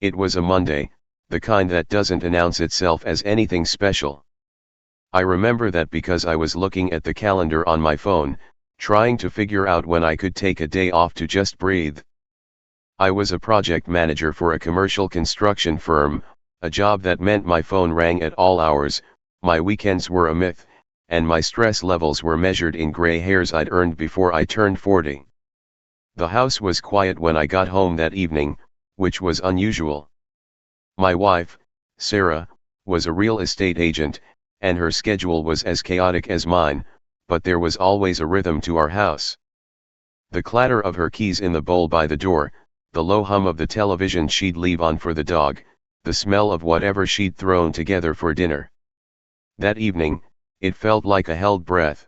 It was a Monday, the kind that doesn't announce itself as anything special. I remember that because I was looking at the calendar on my phone, trying to figure out when I could take a day off to just breathe. I was a project manager for a commercial construction firm, a job that meant my phone rang at all hours, my weekends were a myth, and my stress levels were measured in gray hairs I'd earned before I turned 40. The house was quiet when I got home that evening, which was unusual. My wife, Sarah, was a real estate agent, and her schedule was as chaotic as mine, but there was always a rhythm to our house. The clatter of her keys in the bowl by the door, the low hum of the television she'd leave on for the dog, the smell of whatever she'd thrown together for dinner. That evening, it felt like a held breath.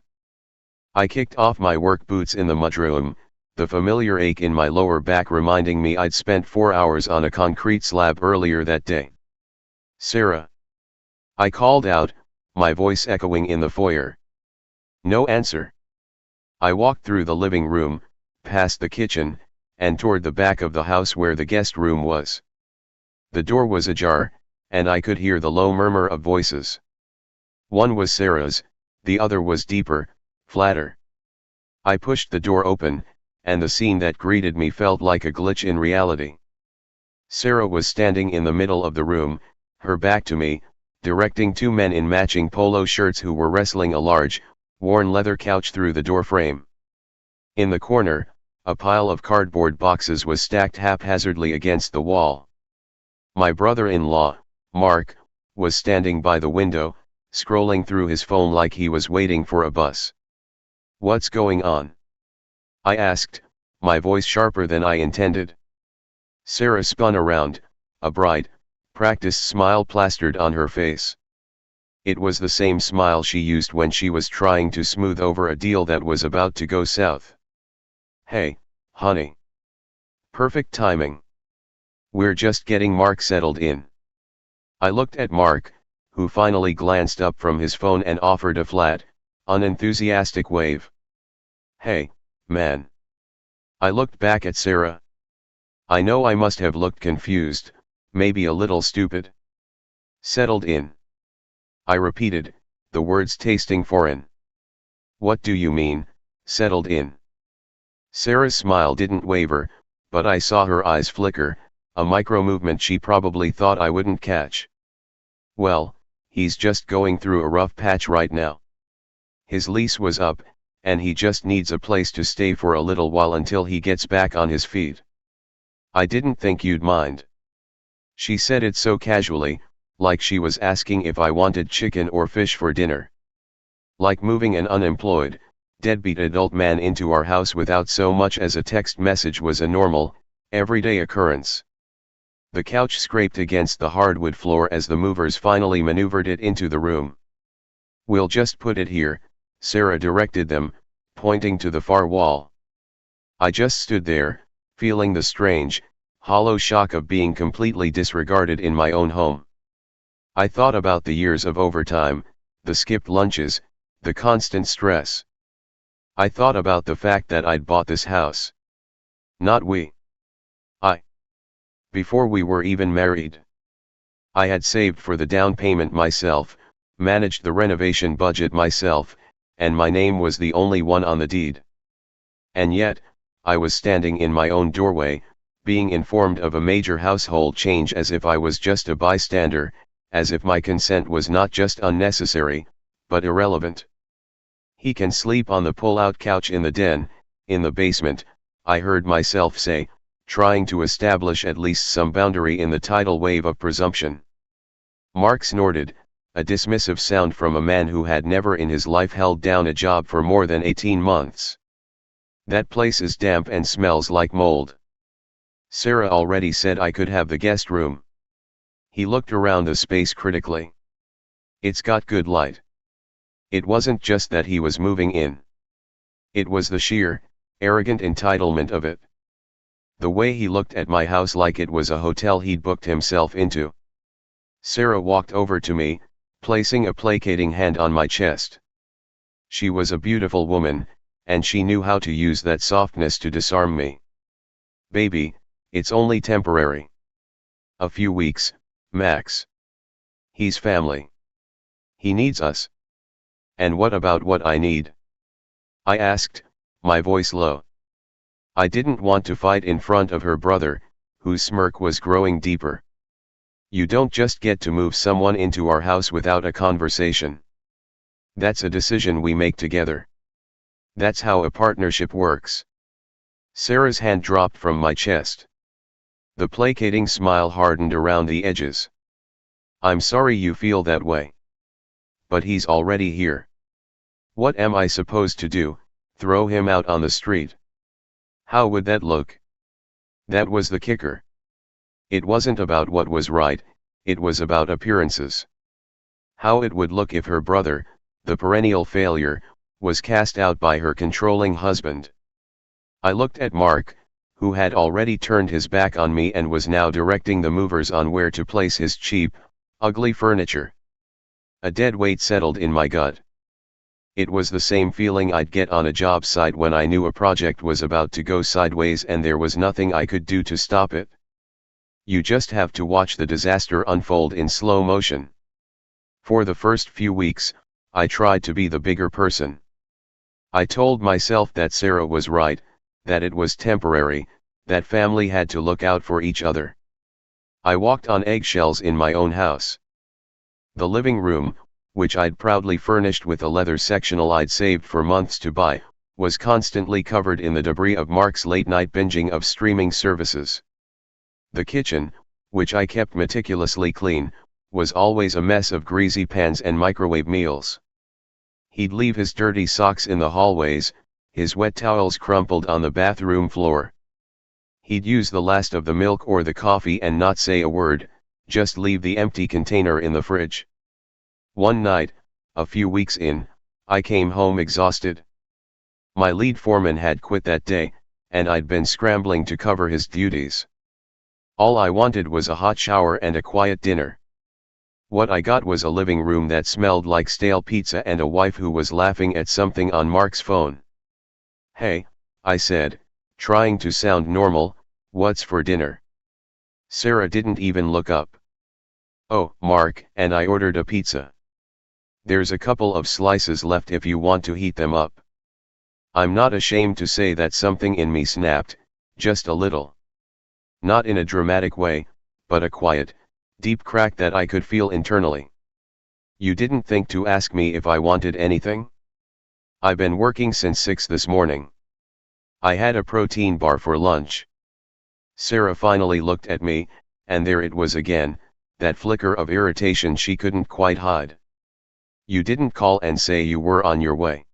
I kicked off my work boots in the mudroom, the familiar ache in my lower back reminding me I'd spent 4 hours on a concrete slab earlier that day. "Sarah!" I called out, my voice echoing in the foyer. No answer. I walked through the living room, past the kitchen, and toward the back of the house where the guest room was. The door was ajar, and I could hear the low murmur of voices. One was Sarah's, the other was deeper, flatter. I pushed the door open, and the scene that greeted me felt like a glitch in reality. Sarah was standing in the middle of the room, her back to me, directing two men in matching polo shirts who were wrestling a large, worn leather couch through the door frame. In the corner, a pile of cardboard boxes was stacked haphazardly against the wall. My brother-in-law, Mark, was standing by the window, scrolling through his phone like he was waiting for a bus. "What's going on?" I asked, my voice sharper than I intended. Sarah spun around, a bright, practiced smile plastered on her face. It was the same smile she used when she was trying to smooth over a deal that was about to go south. "Hey, honey. Perfect timing. We're just getting Mark settled in." I looked at Mark, who finally glanced up from his phone and offered a flat, unenthusiastic wave. "Hey, man." I looked back at Sarah. I know I must have looked confused, maybe a little stupid. "Settled in." I repeated, the words tasting foreign. "What do you mean, settled in?" Sarah's smile didn't waver, but I saw her eyes flicker, a micro-movement she probably thought I wouldn't catch. "Well, he's just going through a rough patch right now. His lease was up, and he just needs a place to stay for a little while until he gets back on his feet. I didn't think you'd mind." She said it so casually, like she was asking if I wanted chicken or fish for dinner. Like moving an unemployed, deadbeat adult man into our house without so much as a text message was a normal, everyday occurrence. The couch scraped against the hardwood floor as the movers finally maneuvered it into the room. "We'll just put it here," Sarah directed them, pointing to the far wall. I just stood there, feeling the strange, hollow shock of being completely disregarded in my own home. I thought about the years of overtime, the skipped lunches, the constant stress. I thought about the fact that I'd bought this house. Not we. I. Before we were even married. I had saved for the down payment myself, managed the renovation budget myself, and my name was the only one on the deed. And yet, I was standing in my own doorway, being informed of a major household change as if I was just a bystander, as if my consent was not just unnecessary, but irrelevant. "He can sleep on the pull-out couch in the den, in the basement," I heard myself say, trying to establish at least some boundary in the tidal wave of presumption. Mark snorted, a dismissive sound from a man who had never in his life held down a job for more than 18 months. "That place is damp and smells like mold. Sarah already said I could have the guest room." He looked around the space critically. "It's got good light." It wasn't just that he was moving in. It was the sheer, arrogant entitlement of it. The way he looked at my house like it was a hotel he'd booked himself into. Sarah walked over to me, placing a placating hand on my chest. She was a beautiful woman, and she knew how to use that softness to disarm me. "Baby, it's only temporary. A few weeks, max. He's family. He needs us. And what about what I need? I asked, my voice low. I didn't want to fight in front of her brother, whose smirk was growing deeper. You don't just get to move someone into our house without a conversation. That's a decision we make together. That's how a partnership works. Sarah's hand dropped from my chest. The placating smile hardened around the edges. I'm sorry you feel that way. But he's already here. What am I supposed to do, throw him out on the street? How would that look? That was the kicker. It wasn't about what was right, it was about appearances. How it would look if her brother, the perennial failure, was cast out by her controlling husband. I looked at Mark, who had already turned his back on me and was now directing the movers on where to place his cheap, ugly furniture. A dead weight settled in my gut. It was the same feeling I'd get on a job site when I knew a project was about to go sideways and there was nothing I could do to stop it. You just have to watch the disaster unfold in slow motion. For the first few weeks, I tried to be the bigger person. I told myself that Sarah was right, that it was temporary, that family had to look out for each other. I walked on eggshells in my own house. The living room, which I'd proudly furnished with a leather sectional I'd saved for months to buy, was constantly covered in the debris of Mark's late-night binging of streaming services. The kitchen, which I kept meticulously clean, was always a mess of greasy pans and microwave meals. He'd leave his dirty socks in the hallways, his wet towels crumpled on the bathroom floor. He'd use the last of the milk or the coffee and not say a word, just leave the empty container in the fridge. One night, a few weeks in, I came home exhausted. My lead foreman had quit that day, and I'd been scrambling to cover his duties. All I wanted was a hot shower and a quiet dinner. What I got was a living room that smelled like stale pizza and a wife who was laughing at something on Mark's phone. "Hey," I said, trying to sound normal, "what's for dinner?" Sarah didn't even look up. "Oh, Mark," and I ordered a pizza. "There's a couple of slices left if you want to heat them up." I'm not ashamed to say that something in me snapped, just a little. Not in a dramatic way, but a quiet, deep crack that I could feel internally. "You didn't think to ask me if I wanted anything? I've been working since 6 this morning. I had a protein bar for lunch." Sarah finally looked at me, and there it was again, that flicker of irritation she couldn't quite hide. "You didn't call and say you were on your way.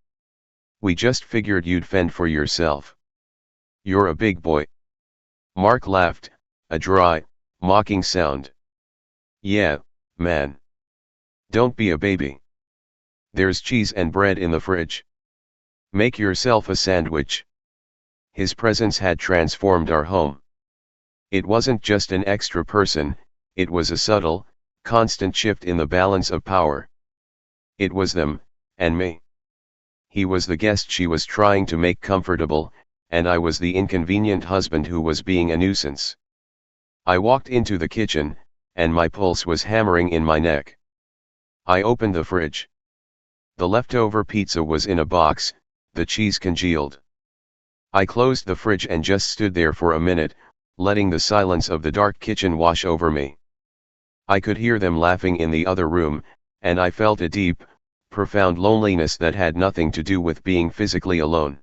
We just figured you'd fend for yourself. You're a big boy." Mark laughed, a dry, mocking sound. "Yeah, man. Don't be a baby. There's cheese and bread in the fridge. Make yourself a sandwich." His presence had transformed our home. It wasn't just an extra person, it was a subtle, constant shift in the balance of power. It was them, and me. He was the guest she was trying to make comfortable, and I was the inconvenient husband who was being a nuisance. I walked into the kitchen, and my pulse was hammering in my neck. I opened the fridge. The leftover pizza was in a box, the cheese congealed. I closed the fridge and just stood there for a minute, letting the silence of the dark kitchen wash over me. I could hear them laughing in the other room, and I felt a deep, profound loneliness that had nothing to do with being physically alone.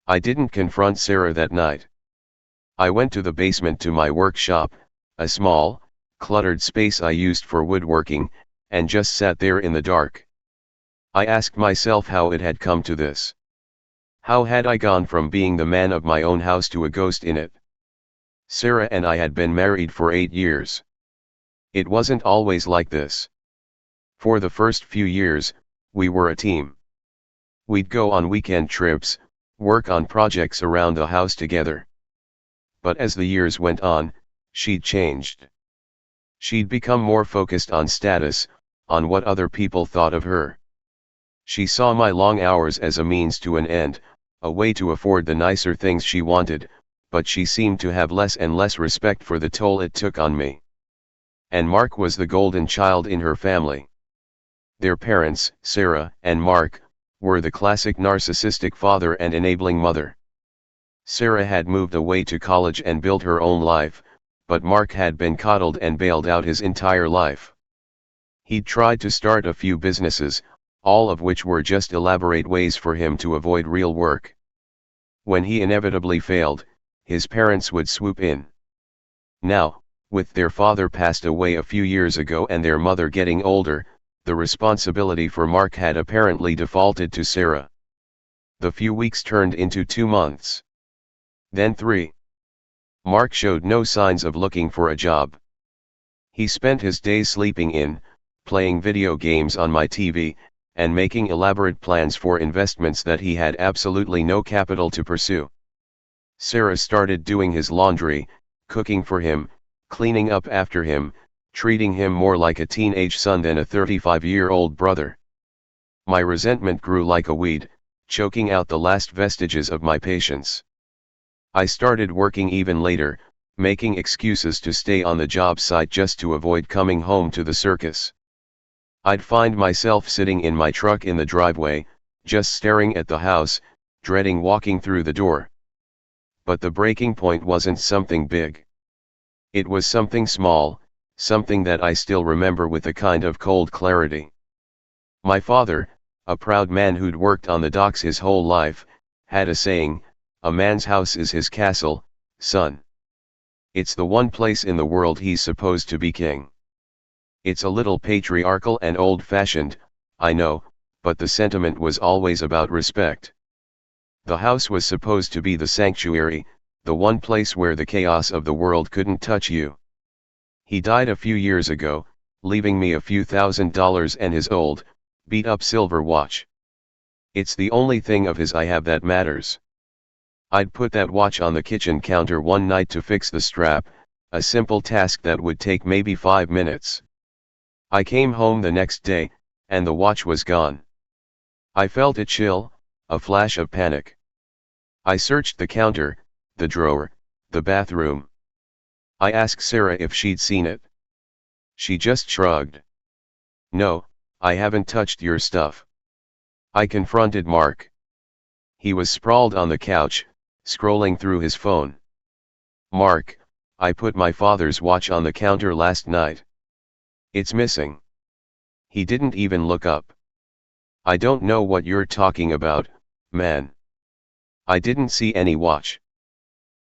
I didn't confront Sarah that night. I went to the basement to my workshop, a small, cluttered space I used for woodworking, and just sat there in the dark. I asked myself how it had come to this. How had I gone from being the man of my own house to a ghost in it? Sarah and I had been married for 8 years. It wasn't always like this. For the first few years, we were a team. We'd go on weekend trips, work on projects around the house together. But as the years went on, she'd changed. She'd become more focused on status, on what other people thought of her. She saw my long hours as a means to an end, a way to afford the nicer things she wanted, but she seemed to have less and less respect for the toll it took on me. and Mark was the golden child in her family. Their parents, Sarah and Mark, were the classic narcissistic father and enabling mother. Sarah had moved away to college and built her own life, but Mark had been coddled and bailed out his entire life. He'd tried to start a few businesses, all of which were just elaborate ways for him to avoid real work. When he inevitably failed, his parents would swoop in. Now, with their father passed away a few years ago and their mother getting older, the responsibility for Mark had apparently defaulted to Sarah. The few weeks turned into 2 months. Then 3. Mark showed no signs of looking for a job. He spent his days sleeping in, playing video games on my TV, and making elaborate plans for investments that he had absolutely no capital to pursue. Sarah started doing his laundry, cooking for him, cleaning up after him, treating him more like a teenage son than a 35-year-old brother. My resentment grew like a weed, choking out the last vestiges of my patience. I started working even later, making excuses to stay on the job site just to avoid coming home to the circus. I'd find myself sitting in my truck in the driveway, just staring at the house, dreading walking through the door. But the breaking point wasn't something big. It was something small, something that I still remember with a kind of cold clarity. My father, a proud man who'd worked on the docks his whole life, had a saying, "A man's house is his castle, son. It's the one place in the world he's supposed to be king." It's a little patriarchal and old-fashioned, I know, but the sentiment was always about respect. The house was supposed to be the sanctuary, the one place where the chaos of the world couldn't touch you. He died a few years ago, leaving me a few $1,000s and his old, beat-up silver watch. It's the only thing of his I have that matters. I'd put that watch on the kitchen counter one night to fix the strap, a simple task that would take maybe 5 minutes. I came home the next day, and the watch was gone. I felt a chill, a flash of panic. I searched the counter, the drawer, the bathroom. I asked Sarah if she'd seen it. She just shrugged. "No, I haven't touched your stuff." I confronted Mark. He was sprawled on the couch, scrolling through his phone. "Mark, I put my father's watch on the counter last night. It's missing." He didn't even look up. "I don't know what you're talking about, man. I didn't see any watch."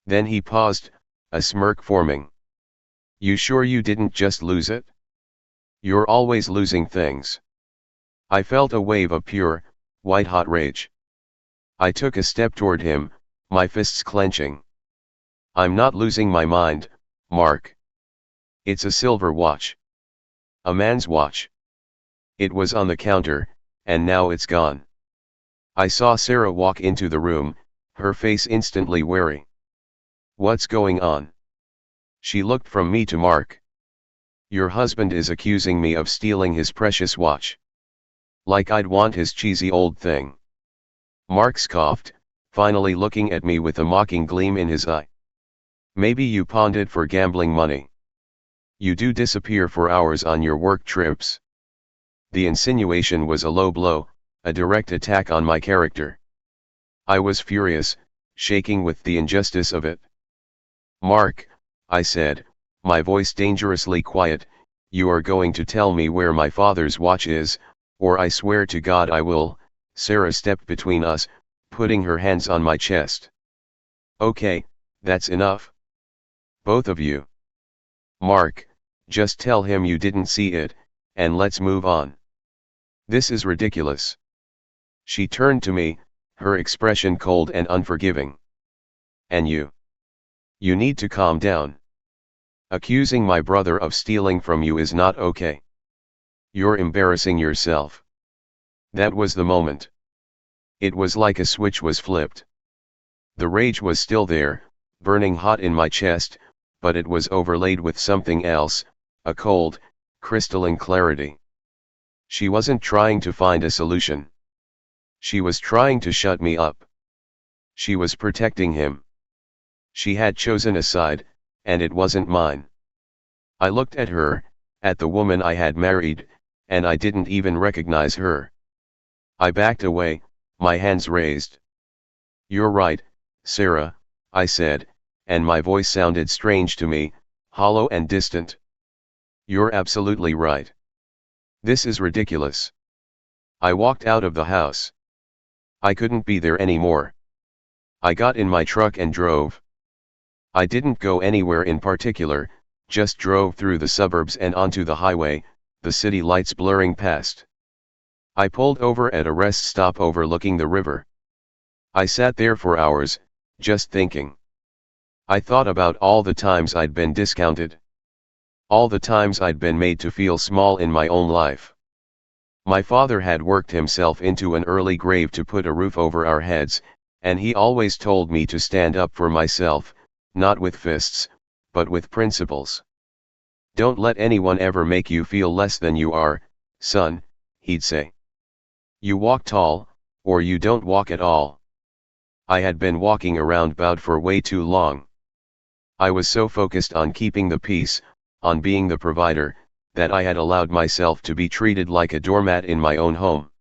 Then he paused, a smirk forming. "You sure you didn't just lose it? You're always losing things." I felt a wave of pure, white-hot rage. I took a step toward him, my fists clenching. "I'm not losing my mind, Mark. It's a silver watch. A man's watch. It was on the counter, and now it's gone." I saw Sarah walk into the room, her face instantly wary. "What's going on?" She looked from me to Mark. "Your husband is accusing me of stealing his precious watch. Like I'd want his cheesy old thing." Mark scoffed, finally looking at me with a mocking gleam in his eye. "Maybe you pawned it for gambling money. You do disappear for hours on your work trips." The insinuation was a low blow, a direct attack on my character. I was furious, shaking with the injustice of it. "Mark," I said, my voice dangerously quiet, "you are going to tell me where my father's watch is, or I swear to God I will." Sarah stepped between us, putting her hands on my chest. "Okay, that's enough. Both of you. Mark, just tell him you didn't see it, and let's move on. This is ridiculous." She turned to me, her expression cold and unforgiving. "And you? You need to calm down. Accusing my brother of stealing from you is not okay. You're embarrassing yourself." That was the moment. It was like a switch was flipped. The rage was still there, burning hot in my chest, but it was overlaid with something else, a cold, crystalline clarity. She wasn't trying to find a solution. She was trying to shut me up. She was protecting him. She had chosen a side, and it wasn't mine. I looked at her, at the woman I had married, and I didn't even recognize her. I backed away, my hands raised. "You're right, Sarah," I said, and my voice sounded strange to me, hollow and distant. "You're absolutely right. This is ridiculous." I walked out of the house. I couldn't be there anymore. I got in my truck and drove. I didn't go anywhere in particular, just drove through the suburbs and onto the highway, the city lights blurring past. I pulled over at a rest stop overlooking the river. I sat there for hours, just thinking. I thought about all the times I'd been discounted. All the times I'd been made to feel small in my own life. My father had worked himself into an early grave to put a roof over our heads, and he always told me to stand up for myself, not with fists, but with principles. "Don't let anyone ever make you feel less than you are, son," he'd say. "You walk tall, or you don't walk at all." I had been walking around bowed for way too long. I was so focused on keeping the peace, on being the provider, that I had allowed myself to be treated like a doormat in my own home.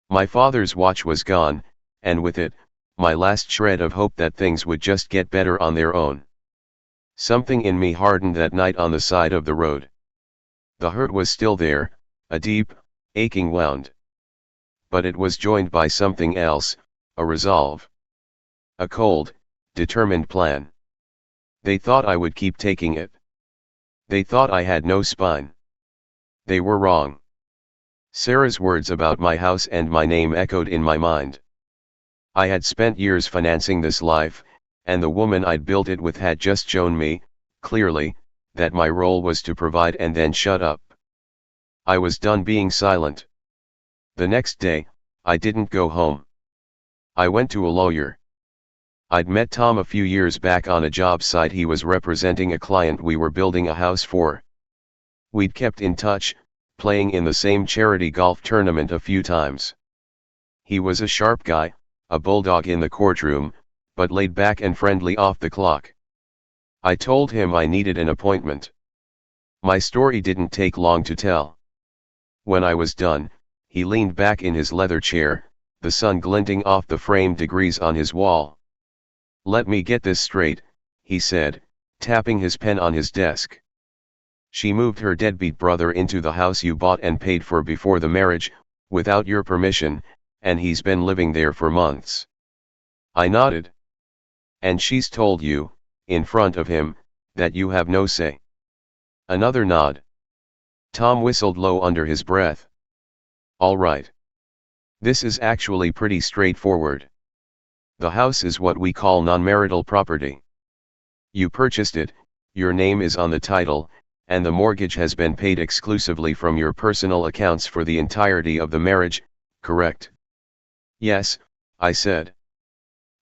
My father's watch was gone, and with it, my last shred of hope that things would just get better on their own. Something in me hardened that night on the side of the road. The hurt was still there, a deep, aching wound. But it was joined by something else, a resolve. A cold, determined plan. They thought I would keep taking it. They thought I had no spine. They were wrong. Sarah's words about my house and my name echoed in my mind. I had spent years financing this life, and the woman I'd built it with had just shown me, clearly, that my role was to provide and then shut up. I was done being silent. The next day, I didn't go home. I went to a lawyer. I'd met Tom a few years back on a job site. He was representing a client we were building a house for. We'd kept in touch, playing in the same charity golf tournament a few times. He was a sharp guy, a bulldog in the courtroom, but laid back and friendly off the clock. I told him I needed an appointment. My story didn't take long to tell. When I was done, he leaned back in his leather chair, the sun glinting off the framed degrees on his wall. "Let me get this straight," he said, tapping his pen on his desk. "She moved her deadbeat brother into the house you bought and paid for before the marriage, without your permission, and he's been living there for months." I nodded. "And she's told you, in front of him, that you have no say." Another nod. Tom whistled low under his breath. "All right. This is actually pretty straightforward. The house is what we call non-marital property. You purchased it, your name is on the title, and the mortgage has been paid exclusively from your personal accounts for the entirety of the marriage, correct?" "Yes," I said.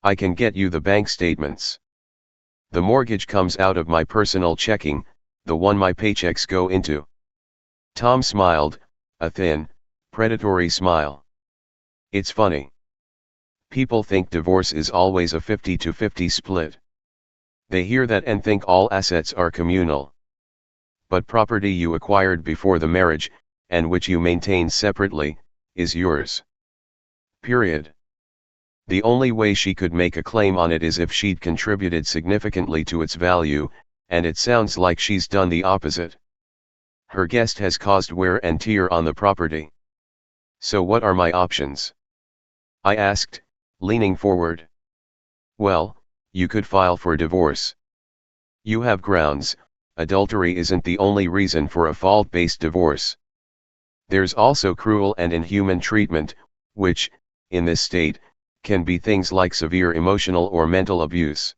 "I can get you the bank statements. The mortgage comes out of my personal checking, the one my paychecks go into." Tom smiled, a thin, predatory smile. "It's funny. People think divorce is always a 50-50 split. They hear that and think all assets are communal. But property you acquired before the marriage, and which you maintain separately, is yours. Period. The only way she could make a claim on it is if she'd contributed significantly to its value, and it sounds like she's done the opposite. Her guest has caused wear and tear on the property. So what are my options?" I asked, leaning forward. "Well, you could file for divorce. You have grounds. Adultery isn't the only reason for a fault-based divorce. There's also cruel and inhuman treatment, which, in this state, can be things like severe emotional or mental abuse.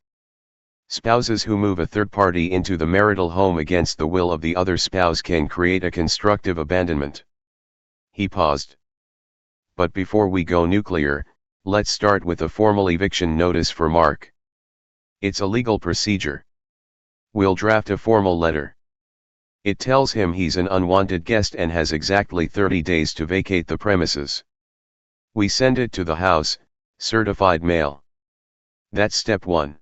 Spouses who move a third party into the marital home against the will of the other spouse can create a constructive abandonment." He paused. "But before we go nuclear, let's start with a formal eviction notice for Mark. It's a legal procedure. We'll draft a formal letter. It tells him he's an unwanted guest and has exactly 30 days to vacate the premises. We send it to the house, certified mail. That's step 1.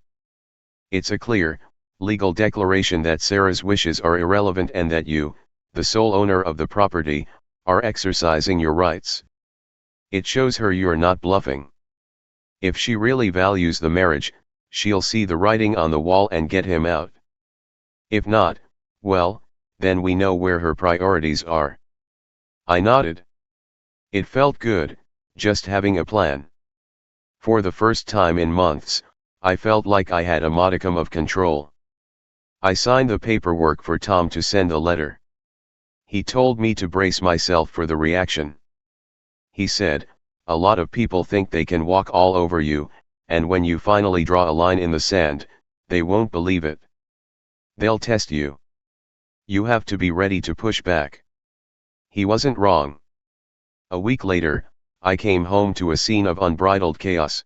It's a clear, legal declaration that Sarah's wishes are irrelevant and that you, the sole owner of the property, are exercising your rights. It shows her you're not bluffing. If she really values the marriage, she'll see the writing on the wall and get him out. If not, well, then we know where her priorities are. I nodded. It felt good, just having a plan. For the first time in months, I felt like I had a modicum of control. I signed the paperwork for Tom to send a letter. He told me to brace myself for the reaction. He said, "A lot of people think they can walk all over you, and when you finally draw a line in the sand, they won't believe it. They'll test you. You have to be ready to push back." He wasn't wrong. A week later, I came home to a scene of unbridled chaos.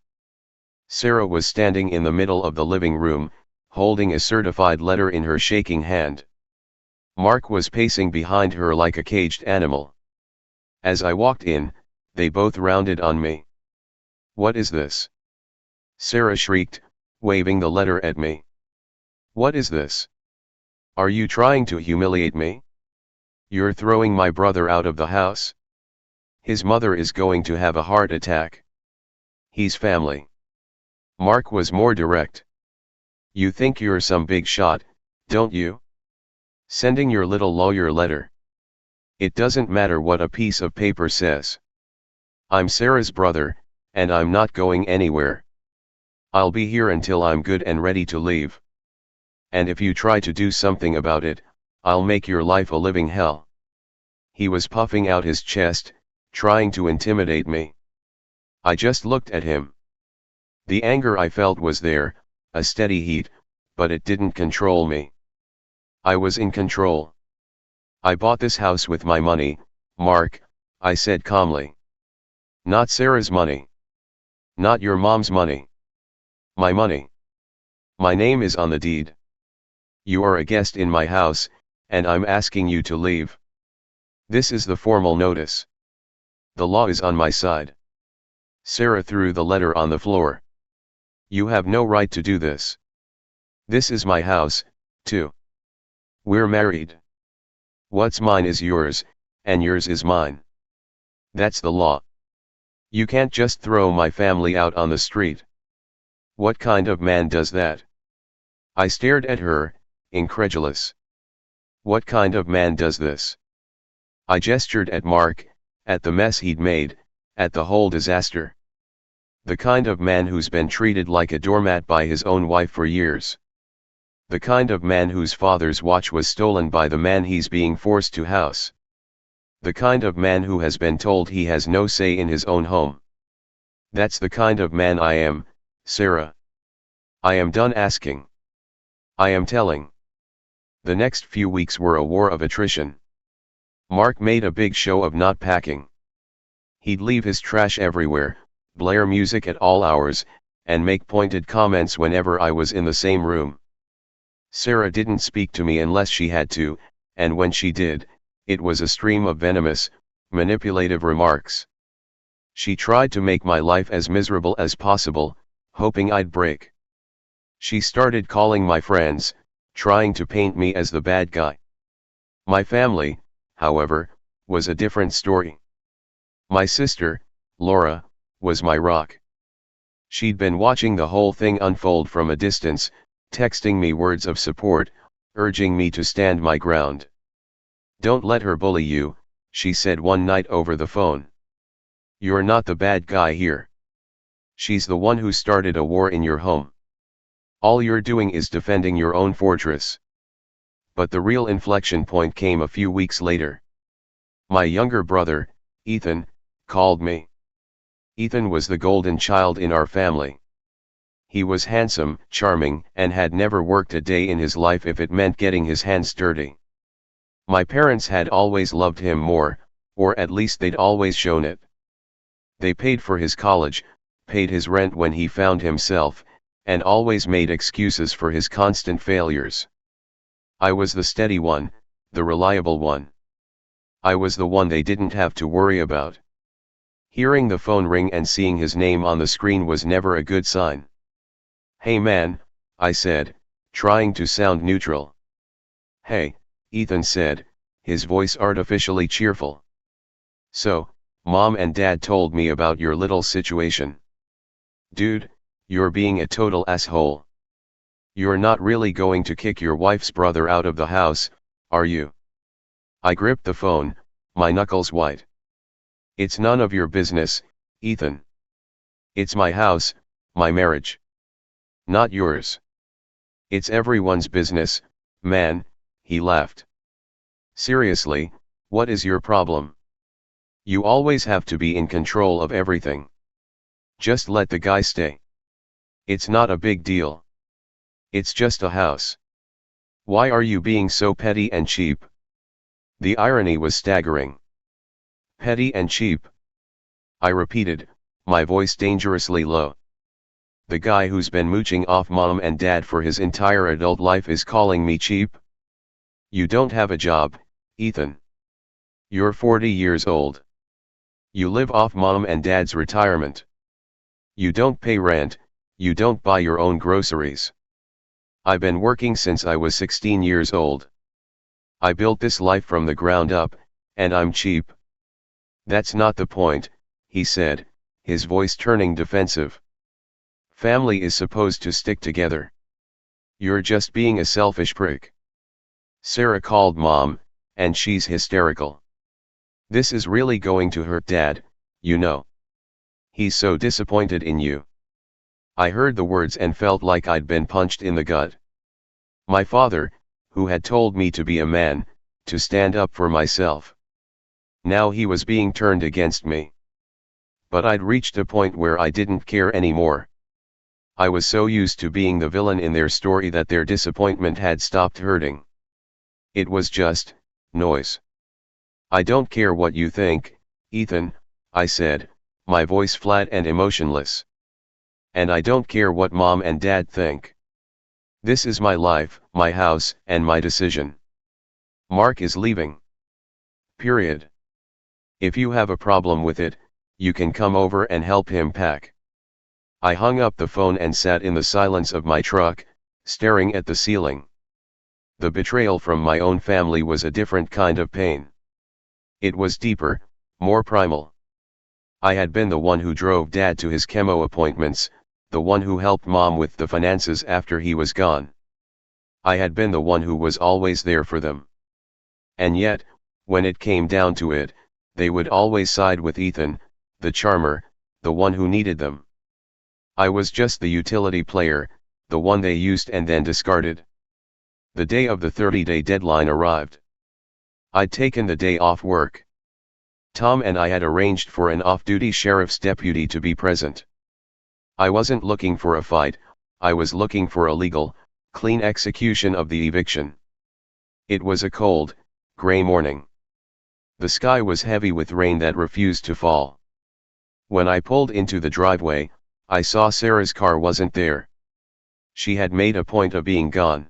Sarah was standing in the middle of the living room, holding a certified letter in her shaking hand. Mark was pacing behind her like a caged animal. As I walked in, they both rounded on me. "What is this?" Sarah shrieked, waving the letter at me. "What is this? Are you trying to humiliate me? You're throwing my brother out of the house. His mother is going to have a heart attack. He's family." Mark was more direct. "You think you're some big shot, don't you? Sending your little lawyer letter. It doesn't matter what a piece of paper says. I'm Sarah's brother, and I'm not going anywhere. I'll be here until I'm good and ready to leave. And if you try to do something about it, I'll make your life a living hell." He was puffing out his chest, trying to intimidate me. I just looked at him. The anger I felt was there, a steady heat, but it didn't control me. I was in control. "I bought this house with my money, Mark," I said calmly. "Not Sarah's money. Not your mom's money. My money. My name is on the deed. You are a guest in my house, and I'm asking you to leave. This is the formal notice. The law is on my side." Sarah threw the letter on the floor. "You have no right to do this. This is my house, too. We're married. What's mine is yours, and yours is mine. That's the law. You can't just throw my family out on the street. What kind of man does that?" I stared at her, incredulous. "What kind of man does this?" I gestured at Mark, at the mess he'd made, at the whole disaster. "The kind of man who's been treated like a doormat by his own wife for years. The kind of man whose father's watch was stolen by the man he's being forced to house. The kind of man who has been told he has no say in his own home. That's the kind of man I am, Sarah. I am done asking. I am telling." The next few weeks were a war of attrition. Mark made a big show of not packing. He'd leave his trash everywhere, blare music at all hours, and make pointed comments whenever I was in the same room. Sarah didn't speak to me unless she had to, and when she did, it was a stream of venomous, manipulative remarks. She tried to make my life as miserable as possible, hoping I'd break. She started calling my friends, trying to paint me as the bad guy. My family, however, was a different story. My sister, Laura, was my rock. She'd been watching the whole thing unfold from a distance, texting me words of support, urging me to stand my ground. "Don't let her bully you," she said one night over the phone. "You're not the bad guy here. She's the one who started a war in your home. All you're doing is defending your own fortress." But the real inflection point came a few weeks later. My younger brother, Ethan, called me. Ethan was the golden child in our family. He was handsome, charming, and had never worked a day in his life if it meant getting his hands dirty. My parents had always loved him more, or at least they'd always shown it. They paid for his college, paid his rent when he found himself, and always made excuses for his constant failures. I was the steady one, the reliable one. I was the one they didn't have to worry about. Hearing the phone ring and seeing his name on the screen was never a good sign. "Hey man," I said, trying to sound neutral. "Hey," Ethan said, his voice artificially cheerful. So, Mom and Dad told me about your little situation. Dude, you're being a total asshole. You're not really going to kick your wife's brother out of the house, are you? I gripped the phone, my knuckles white. It's none of your business, Ethan. It's my house, my marriage. Not yours. It's everyone's business, man, he laughed. Seriously, what is your problem? You always have to be in control of everything. Just let the guy stay. It's not a big deal. It's just a house. Why are you being so petty and cheap? The irony was staggering. Petty and cheap. I repeated, my voice dangerously low. The guy who's been mooching off Mom and Dad for his entire adult life is calling me cheap? You don't have a job, Ethan. You're 40 years old. You live off Mom and Dad's retirement. You don't pay rent, you don't buy your own groceries. I've been working since I was 16 years old. I built this life from the ground up, and I'm cheap. That's not the point, he said, his voice turning defensive. Family is supposed to stick together. You're just being a selfish prick. Sarah called Mom, and she's hysterical. This is really going to hurt Dad, you know. He's so disappointed in you. I heard the words and felt like I'd been punched in the gut. My father, who had told me to be a man, to stand up for myself. Now he was being turned against me. But I'd reached a point where I didn't care anymore. I was so used to being the villain in their story that their disappointment had stopped hurting. It was just noise. I don't care what you think, Ethan, I said, my voice flat and emotionless. And I don't care what Mom and Dad think. This is my life, my house, and my decision. Mark is leaving. Period. If you have a problem with it, you can come over and help him pack. I hung up the phone and sat in the silence of my truck, staring at the ceiling. The betrayal from my own family was a different kind of pain. It was deeper, more primal. I had been the one who drove Dad to his chemo appointments, the one who helped Mom with the finances after he was gone. I had been the one who was always there for them. And yet, when it came down to it, they would always side with Ethan, the charmer, the one who needed them. I was just the utility player, the one they used and then discarded. The day of the 30-day deadline arrived. I'd taken the day off work. Tom and I had arranged for an off-duty sheriff's deputy to be present. I wasn't looking for a fight, I was looking for a legal, clean execution of the eviction. It was a cold, gray morning. The sky was heavy with rain that refused to fall. When I pulled into the driveway, I saw Sarah's car wasn't there. She had made a point of being gone.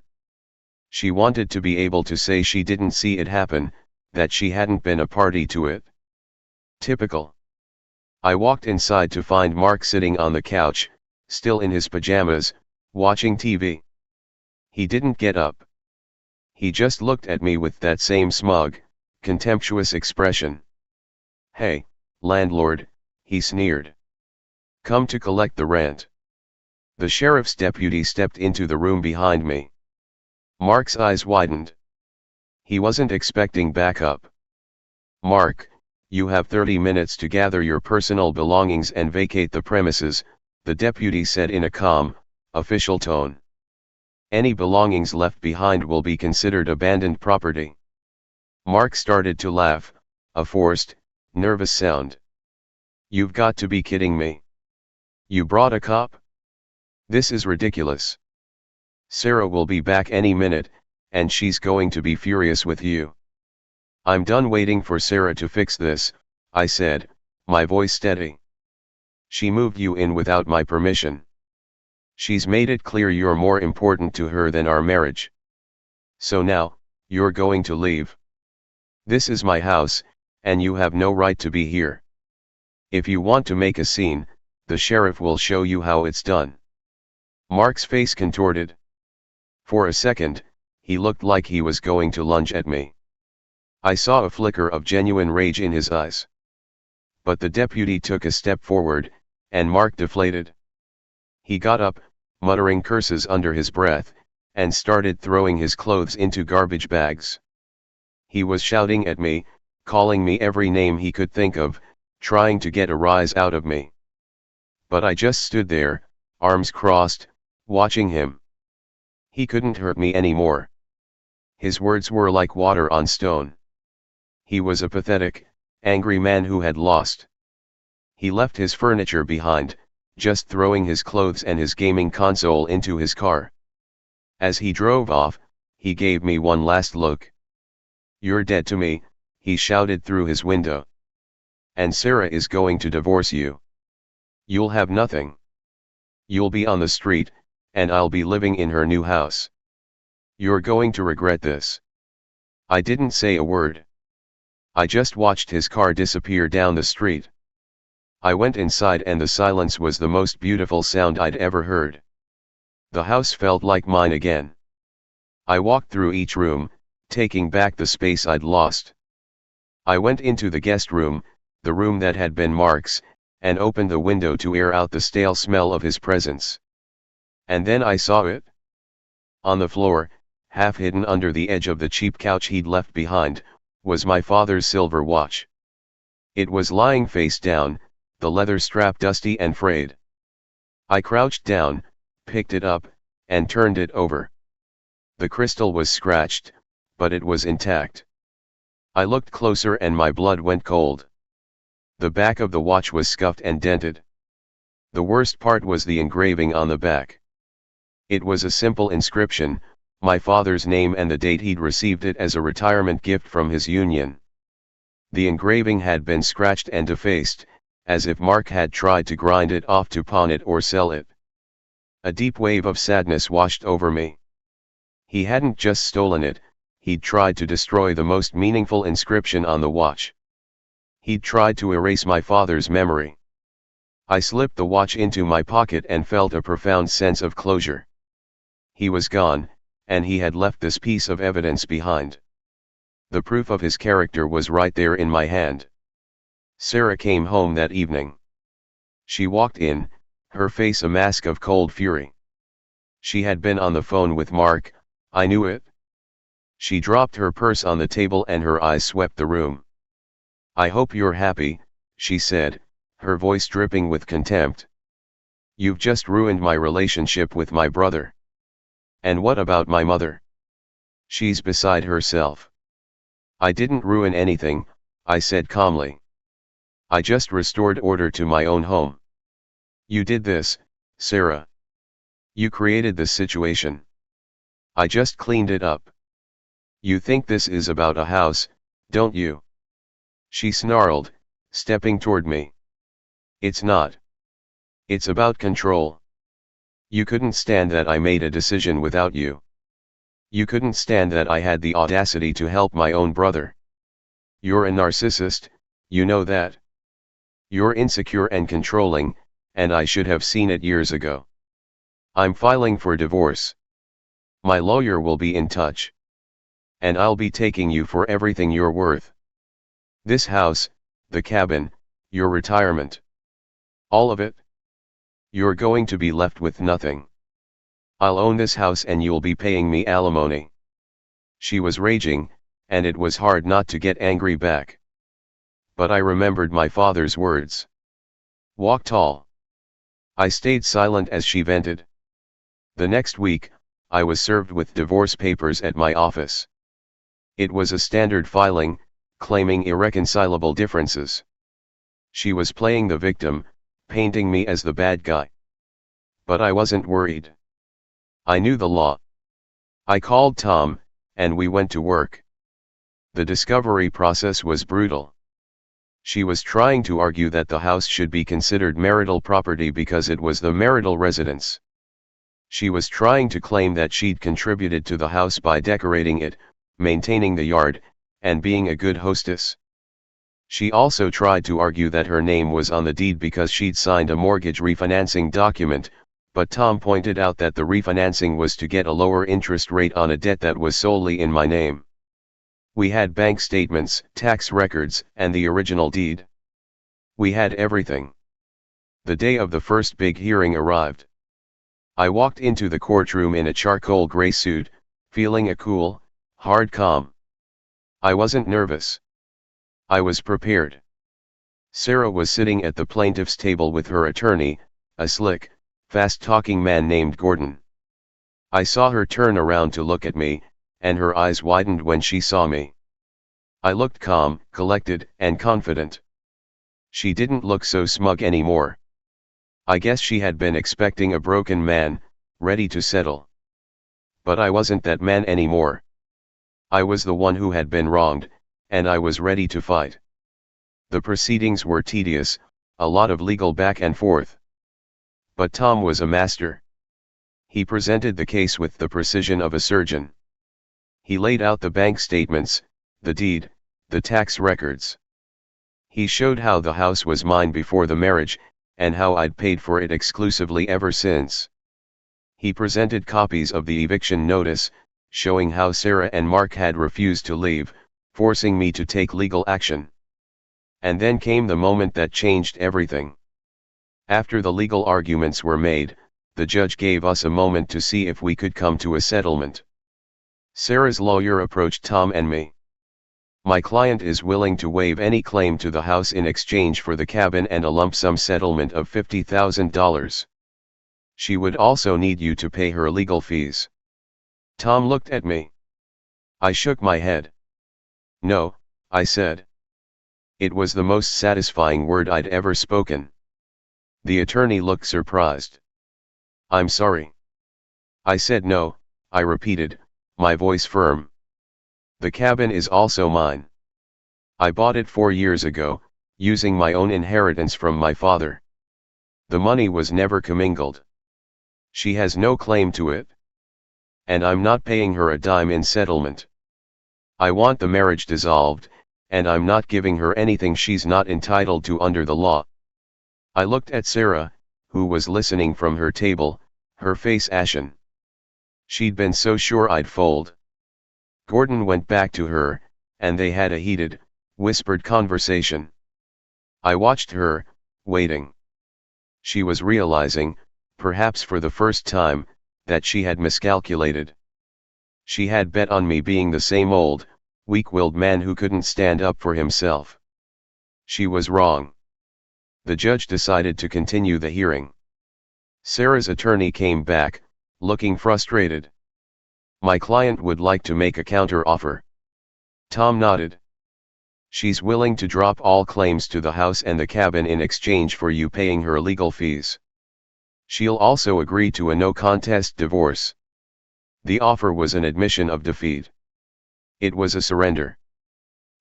She wanted to be able to say she didn't see it happen, that she hadn't been a party to it. Typical. I walked inside to find Mark sitting on the couch, still in his pajamas, watching TV. He didn't get up. He just looked at me with that same smug, contemptuous expression. "Hey, landlord," he sneered. "Come to collect the rent." The sheriff's deputy stepped into the room behind me. Mark's eyes widened. He wasn't expecting backup. "Mark, you have 30 minutes to gather your personal belongings and vacate the premises," the deputy said in a calm, official tone. "Any belongings left behind will be considered abandoned property." Mark started to laugh, a forced, nervous sound. "You've got to be kidding me. You brought a cop? This is ridiculous. Sarah will be back any minute, and she's going to be furious with you." "I'm done waiting for Sarah to fix this," I said, my voice steady. "She moved you in without my permission. She's made it clear you're more important to her than our marriage. So now, you're going to leave. This is my house, and you have no right to be here. If you want to make a scene, the sheriff will show you how it's done." Mark's face contorted. For a second, he looked like he was going to lunge at me. I saw a flicker of genuine rage in his eyes. But the deputy took a step forward, and Mark deflated. He got up, muttering curses under his breath, and started throwing his clothes into garbage bags. He was shouting at me, calling me every name he could think of, trying to get a rise out of me. But I just stood there, arms crossed, watching him. He couldn't hurt me anymore. His words were like water on stone. He was a pathetic, angry man who had lost. He left his furniture behind, just throwing his clothes and his gaming console into his car. As he drove off, he gave me one last look. "You're dead to me," he shouted through his window. "And Sarah is going to divorce you. You'll have nothing. You'll be on the street, and I'll be living in her new house. You're going to regret this." I didn't say a word. I just watched his car disappear down the street. I went inside and the silence was the most beautiful sound I'd ever heard. The house felt like mine again. I walked through each room, taking back the space I'd lost. I went into the guest room, the room that had been Mark's, and opened the window to air out the stale smell of his presence. And then I saw it. On the floor, half hidden under the edge of the cheap couch he'd left behind, was my father's silver watch. It was lying face down, the leather strap dusty and frayed. I crouched down, picked it up, and turned it over. The crystal was scratched, but it was intact. I looked closer and my blood went cold. The back of the watch was scuffed and dented. The worst part was the engraving on the back. It was a simple inscription, my father's name and the date he'd received it as a retirement gift from his union. The engraving had been scratched and defaced, as if Mark had tried to grind it off to pawn it or sell it. A deep wave of sadness washed over me. He hadn't just stolen it, he'd tried to destroy the most meaningful inscription on the watch. He'd tried to erase my father's memory. I slipped the watch into my pocket and felt a profound sense of closure. He was gone, and he had left this piece of evidence behind. The proof of his character was right there in my hand. Sarah came home that evening. She walked in, her face a mask of cold fury. She had been on the phone with Mark, I knew it. She dropped her purse on the table and her eyes swept the room. "I hope you're happy," she said, her voice dripping with contempt. "You've just ruined my relationship with my brother. And what about my mother? She's beside herself." "I didn't ruin anything," I said calmly. "I just restored order to my own home." "You did this, Sarah. You created this situation." "I just cleaned it up." "You think this is about a house, don't you?" she snarled, stepping toward me. "It's not. It's about control. You couldn't stand that I made a decision without you. You couldn't stand that I had the audacity to help my own brother. You're a narcissist, you know that. You're insecure and controlling, and I should have seen it years ago. I'm filing for divorce. My lawyer will be in touch. And I'll be taking you for everything you're worth. This house, the cabin, your retirement. All of it. You're going to be left with nothing. I'll own this house and you'll be paying me alimony." She was raging, and it was hard not to get angry back. But I remembered my father's words. "Walk tall." I stayed silent as she vented. The next week, I was served with divorce papers at my office. It was a standard filing, claiming irreconcilable differences. She was playing the victim, painting me as the bad guy. But I wasn't worried. I knew the law. I called Tom, and we went to work. The discovery process was brutal. She was trying to argue that the house should be considered marital property because it was the marital residence. She was trying to claim that she'd contributed to the house by decorating it, maintaining the yard, and being a good hostess. She also tried to argue that her name was on the deed because she'd signed a mortgage refinancing document, but Tom pointed out that the refinancing was to get a lower interest rate on a debt that was solely in my name. We had bank statements, tax records, and the original deed. We had everything. The day of the first big hearing arrived. I walked into the courtroom in a charcoal gray suit, feeling a cool, hard calm. I wasn't nervous. I was prepared. Sarah was sitting at the plaintiff's table with her attorney, a slick, fast-talking man named Gordon. I saw her turn around to look at me, and her eyes widened when she saw me. I looked calm, collected, and confident. She didn't look so smug anymore. I guess she had been expecting a broken man, ready to settle. But I wasn't that man anymore. I was the one who had been wronged, and I was ready to fight. The proceedings were tedious, a lot of legal back and forth. But Tom was a master. He presented the case with the precision of a surgeon. He laid out the bank statements, the deed, the tax records. He showed how the house was mine before the marriage, and how I'd paid for it exclusively ever since. He presented copies of the eviction notice, showing how Sarah and Mark had refused to leave, forcing me to take legal action. And then came the moment that changed everything. After the legal arguments were made, the judge gave us a moment to see if we could come to a settlement. Sarah's lawyer approached Tom and me. My client is willing to waive any claim to the house in exchange for the cabin and a lump sum settlement of $50,000. She would also need you to pay her legal fees. Tom looked at me. I shook my head. No, I said. It was the most satisfying word I'd ever spoken. The attorney looked surprised. I'm sorry. I said no, I repeated, my voice firm. The cabin is also mine. I bought it 4 years ago, using my own inheritance from my father. The money was never commingled. She has no claim to it. And I'm not paying her a dime in settlement. I want the marriage dissolved, and I'm not giving her anything she's not entitled to under the law. I looked at Sarah, who was listening from her table, her face ashen. She'd been so sure I'd fold. Gordon went back to her, and they had a heated, whispered conversation. I watched her, waiting. She was realizing, perhaps for the first time, that she had miscalculated. She had bet on me being the same old, weak-willed man who couldn't stand up for himself. She was wrong. The judge decided to continue the hearing. Sarah's attorney came back, looking frustrated. My client would like to make a counter-offer. Tom nodded. She's willing to drop all claims to the house and the cabin in exchange for you paying her legal fees. She'll also agree to a no-contest divorce. The offer was an admission of defeat. It was a surrender.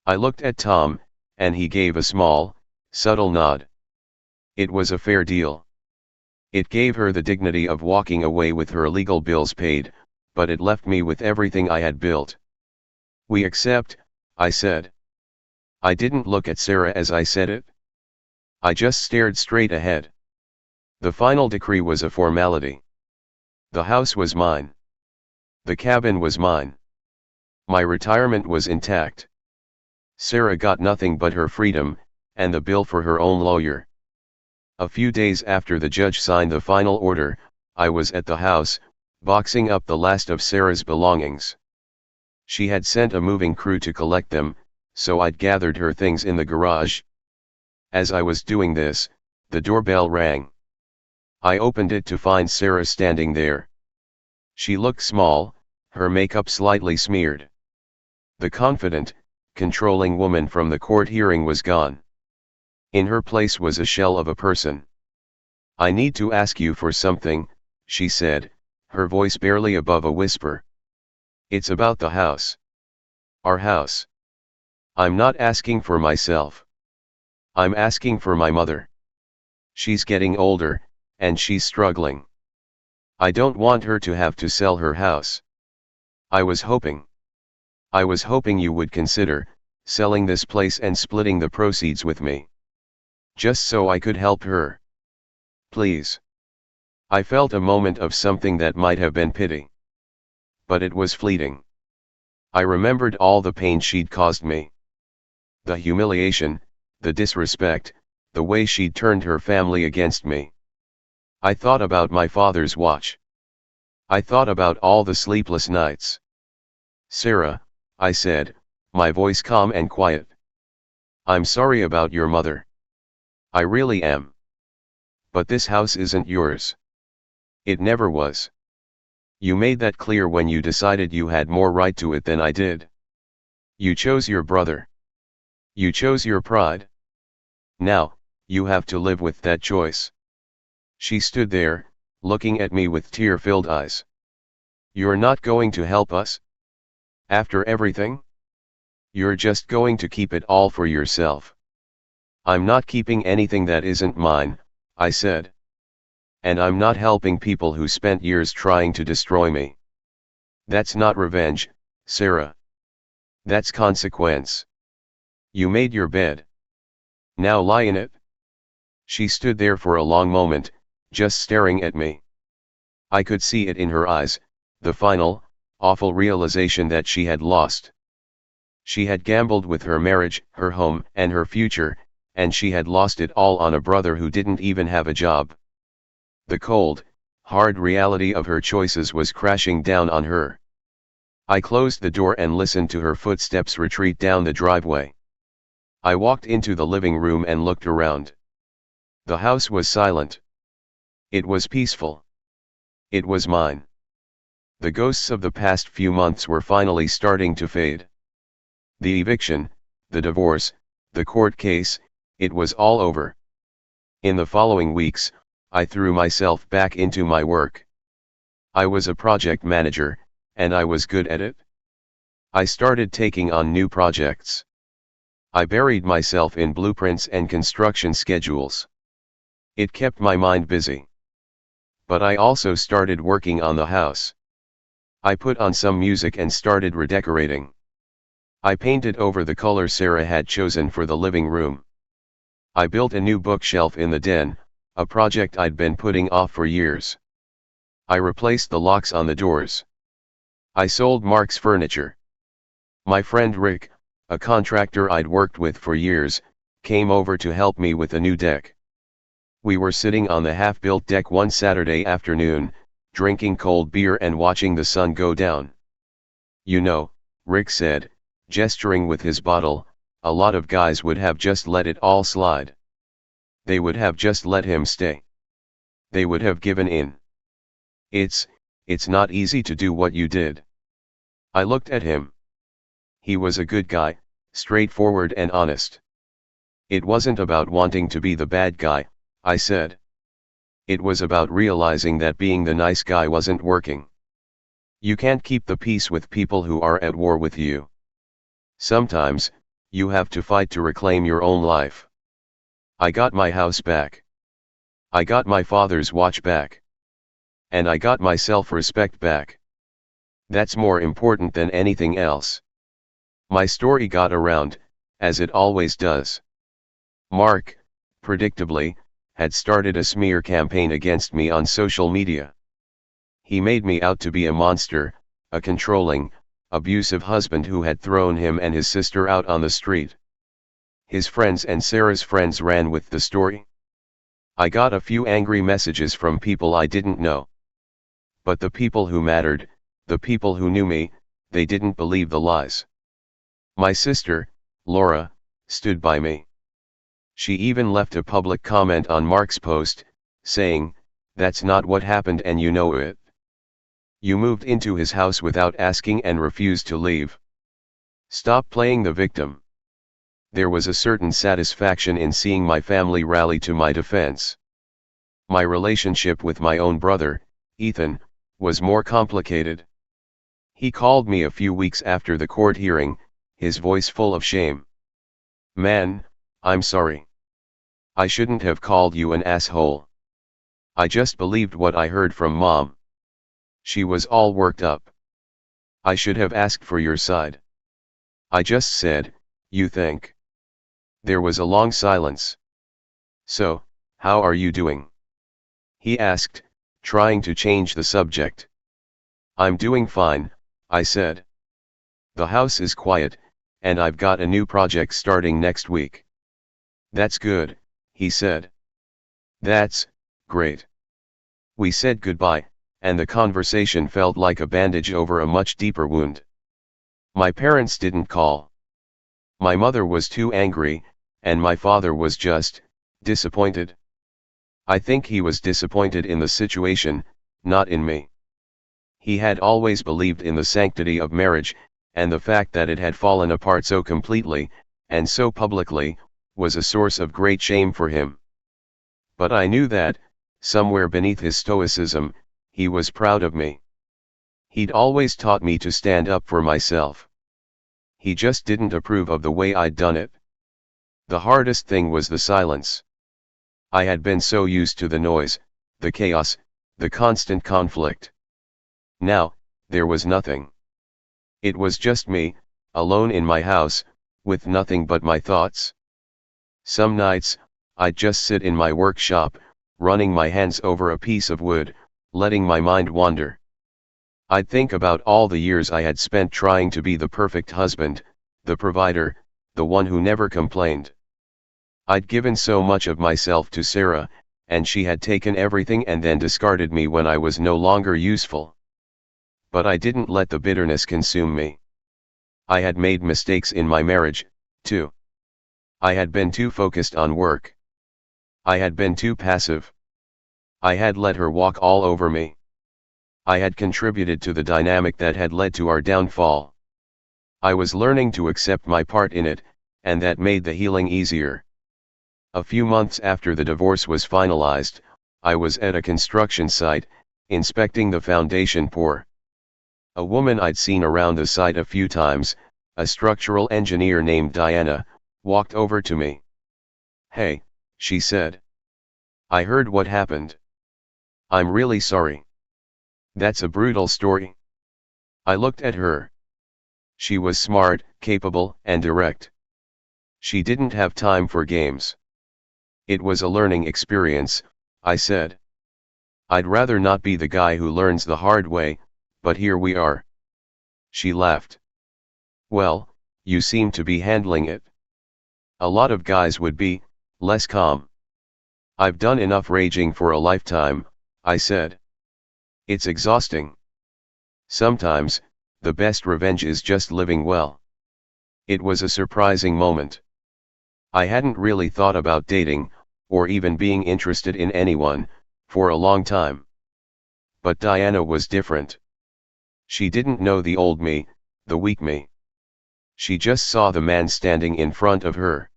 I looked at Tom, and he gave a small, subtle nod. It was a fair deal. It gave her the dignity of walking away with her legal bills paid, but it left me with everything I had built. We accept, I said. I didn't look at Sarah as I said it. I just stared straight ahead. The final decree was a formality. The house was mine. The cabin was mine. My retirement was intact. Sarah got nothing but her freedom, and the bill for her own lawyer. A few days after the judge signed the final order, I was at the house, boxing up the last of Sarah's belongings. She had sent a moving crew to collect them, so I'd gathered her things in the garage. As I was doing this, the doorbell rang. I opened it to find Sarah standing there. She looked small, her makeup slightly smeared. The confident, controlling woman from the court hearing was gone. In her place was a shell of a person. I need to ask you for something, she said, her voice barely above a whisper. It's about the house. Our house. I'm not asking for myself. I'm asking for my mother. She's getting older, and she's struggling. I don't want her to have to sell her house. I was hoping you would consider selling this place and splitting the proceeds with me. Just so I could help her. Please. I felt a moment of something that might have been pity. But it was fleeting. I remembered all the pain she'd caused me. The humiliation, the disrespect, the way she'd turned her family against me. I thought about my father's watch. I thought about all the sleepless nights. Sarah, I said, my voice calm and quiet. I'm sorry about your mother. I really am. But this house isn't yours. It never was. You made that clear when you decided you had more right to it than I did. You chose your brother. You chose your pride. Now, you have to live with that choice. She stood there, looking at me with tear-filled eyes. You're not going to help us? After everything? You're just going to keep it all for yourself. I'm not keeping anything that isn't mine, I said. And I'm not helping people who spent years trying to destroy me. That's not revenge, Sarah. That's consequence. You made your bed. Now lie in it. She stood there for a long moment, just staring at me. I could see it in her eyes, the final, awful realization that she had lost. She had gambled with her marriage, her home, and her future, and she had lost it all on a brother who didn't even have a job. The cold, hard reality of her choices was crashing down on her. I closed the door and listened to her footsteps retreat down the driveway. I walked into the living room and looked around. The house was silent. It was peaceful. It was mine. The ghosts of the past few months were finally starting to fade. The eviction, the divorce, the court case, it was all over. In the following weeks, I threw myself back into my work. I was a project manager, and I was good at it. I started taking on new projects. I buried myself in blueprints and construction schedules. It kept my mind busy. But I also started working on the house. I put on some music and started redecorating. I painted over the color Sarah had chosen for the living room. I built a new bookshelf in the den, a project I'd been putting off for years. I replaced the locks on the doors. I sold Mark's furniture. My friend Rick, a contractor I'd worked with for years, came over to help me with a new deck. We were sitting on the half-built deck one Saturday afternoon, drinking cold beer and watching the sun go down. You know, Rick said, gesturing with his bottle, a lot of guys would have just let it all slide. They would have just let him stay. They would have given in. It's not easy to do what you did. I looked at him. He was a good guy, straightforward and honest. It wasn't about wanting to be the bad guy, I said. It was about realizing that being the nice guy wasn't working. You can't keep the peace with people who are at war with you. Sometimes, you have to fight to reclaim your own life. I got my house back. I got my father's watch back. And I got my self-respect back. That's more important than anything else. My story got around, as it always does. Mark, predictably, had started a smear campaign against me on social media. He made me out to be a monster, a controlling, abusive husband who had thrown him and his sister out on the street. His friends and Sarah's friends ran with the story. I got a few angry messages from people I didn't know. But the people who mattered, the people who knew me, they didn't believe the lies. My sister, Laura, stood by me. She even left a public comment on Mark's post, saying, "That's not what happened and you know it. You moved into his house without asking and refused to leave. Stop playing the victim." There was a certain satisfaction in seeing my family rally to my defense. My relationship with my own brother, Ethan, was more complicated. He called me a few weeks after the court hearing, his voice full of shame. "Man, I'm sorry. I shouldn't have called you an asshole. I just believed what I heard from Mom. She was all worked up. I should have asked for your side. I just said, you think." There was a long silence. "So, how are you doing?" he asked, trying to change the subject. "I'm doing fine," I said. The house is quiet, and I've got a new project starting next week. That's good, he said. That's great. We said goodbye, and the conversation felt like a bandage over a much deeper wound. My parents didn't call. My mother was too angry, and my father was just disappointed. I think he was disappointed in the situation, not in me. He had always believed in the sanctity of marriage, and the fact that it had fallen apart so completely, and so publicly, was a source of great shame for him. But I knew that, somewhere beneath his stoicism, he was proud of me. He'd always taught me to stand up for myself. He just didn't approve of the way I'd done it. The hardest thing was the silence. I had been so used to the noise, the chaos, the constant conflict. Now, there was nothing. It was just me, alone in my house, with nothing but my thoughts. Some nights, I'd just sit in my workshop, running my hands over a piece of wood, letting my mind wander. I'd think about all the years I had spent trying to be the perfect husband, the provider, the one who never complained. I'd given so much of myself to Sarah, and she had taken everything and then discarded me when I was no longer useful. But I didn't let the bitterness consume me. I had made mistakes in my marriage, too. I had been too focused on work. I had been too passive. I had let her walk all over me. I had contributed to the dynamic that had led to our downfall. I was learning to accept my part in it, and that made the healing easier. A few months after the divorce was finalized, I was at a construction site, inspecting the foundation pour. A woman I'd seen around the site a few times, a structural engineer named Diana, walked over to me. "Hey," she said. "I heard what happened. I'm really sorry. That's a brutal story." I looked at her. She was smart, capable, and direct. She didn't have time for games. "It was a learning experience," I said. "I'd rather not be the guy who learns the hard way, but here we are." She laughed. "Well, you seem to be handling it. A lot of guys would be less calm." "I've done enough raging for a lifetime," I said. "It's exhausting. Sometimes, the best revenge is just living well." It was a surprising moment. I hadn't really thought about dating, or even being interested in anyone, for a long time. But Diana was different. She didn't know the old me, the weak me. She just saw the man standing in front of her.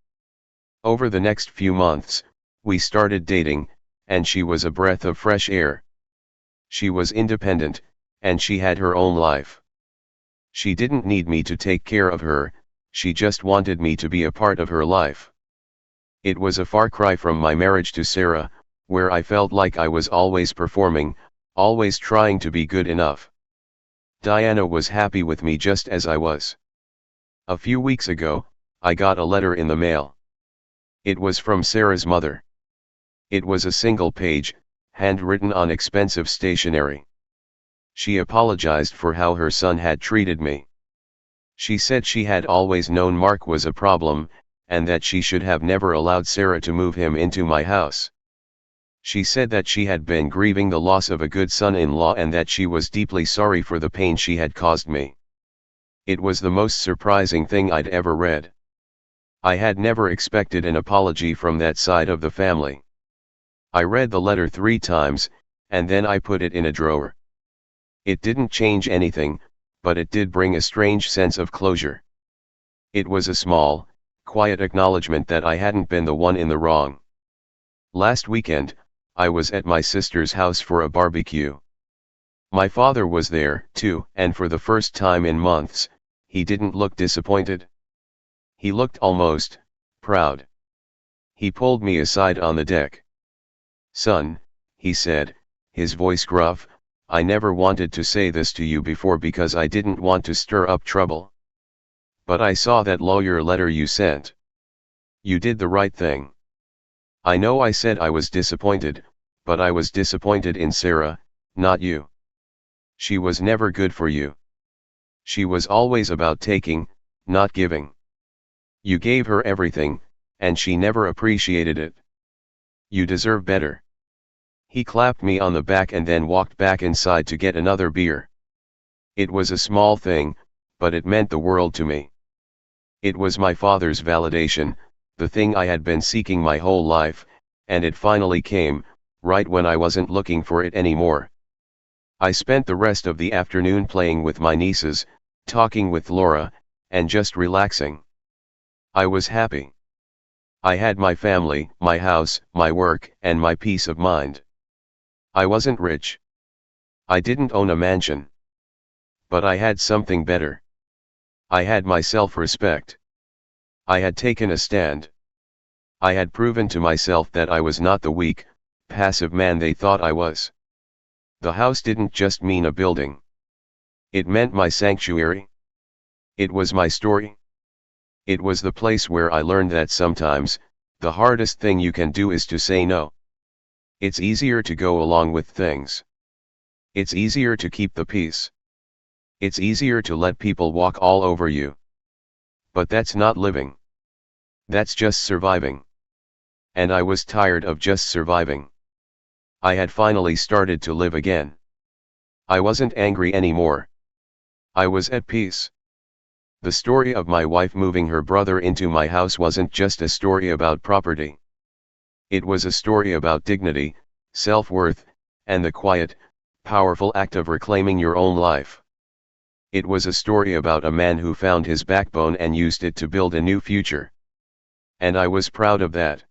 Over the next few months, we started dating, and she was a breath of fresh air. She was independent, and she had her own life. She didn't need me to take care of her, she just wanted me to be a part of her life. It was a far cry from my marriage to Sarah, where I felt like I was always performing, always trying to be good enough. Diana was happy with me just as I was. A few weeks ago, I got a letter in the mail. It was from Sarah's mother. It was a single page, handwritten on expensive stationery. She apologized for how her son had treated me. She said she had always known Mark was a problem, and that she should have never allowed Sarah to move him into my house. She said that she had been grieving the loss of a good son-in-law and that she was deeply sorry for the pain she had caused me. It was the most surprising thing I'd ever read. I had never expected an apology from that side of the family. I read the letter 3 times, and then I put it in a drawer. It didn't change anything, but it did bring a strange sense of closure. It was a small, quiet acknowledgement that I hadn't been the one in the wrong. Last weekend, I was at my sister's house for a barbecue. My father was there, too, and for the first time in months, he didn't look disappointed. He looked almost proud. He pulled me aside on the deck. "Son," he said, his voice gruff, "I never wanted to say this to you before because I didn't want to stir up trouble. But I saw that lawyer letter you sent. You did the right thing. I know I said I was disappointed, but I was disappointed in Sarah, not you. She was never good for you. She was always about taking, not giving. You gave her everything, and she never appreciated it. You deserve better. He clapped me on the back and then walked back inside to get another beer. It was a small thing, but it meant the world to me. It was my father's validation, the thing I had been seeking my whole life, and it finally came, right when I wasn't looking for it anymore. I spent the rest of the afternoon playing with my nieces, talking with Laura, and just relaxing. I was happy. I had my family, my house, my work, and my peace of mind. I wasn't rich. I didn't own a mansion. But I had something better. I had my self-respect. I had taken a stand. I had proven to myself that I was not the weak, passive man they thought I was. The house didn't just mean a building. It meant my sanctuary. It was my story. It was the place where I learned that sometimes, the hardest thing you can do is to say no. It's easier to go along with things. It's easier to keep the peace. It's easier to let people walk all over you. But that's not living. That's just surviving. And I was tired of just surviving. I had finally started to live again. I wasn't angry anymore. I was at peace. The story of my wife moving her brother into my house wasn't just a story about property. It was a story about dignity, self-worth, and the quiet, powerful act of reclaiming your own life. It was a story about a man who found his backbone and used it to build a new future. And I was proud of that.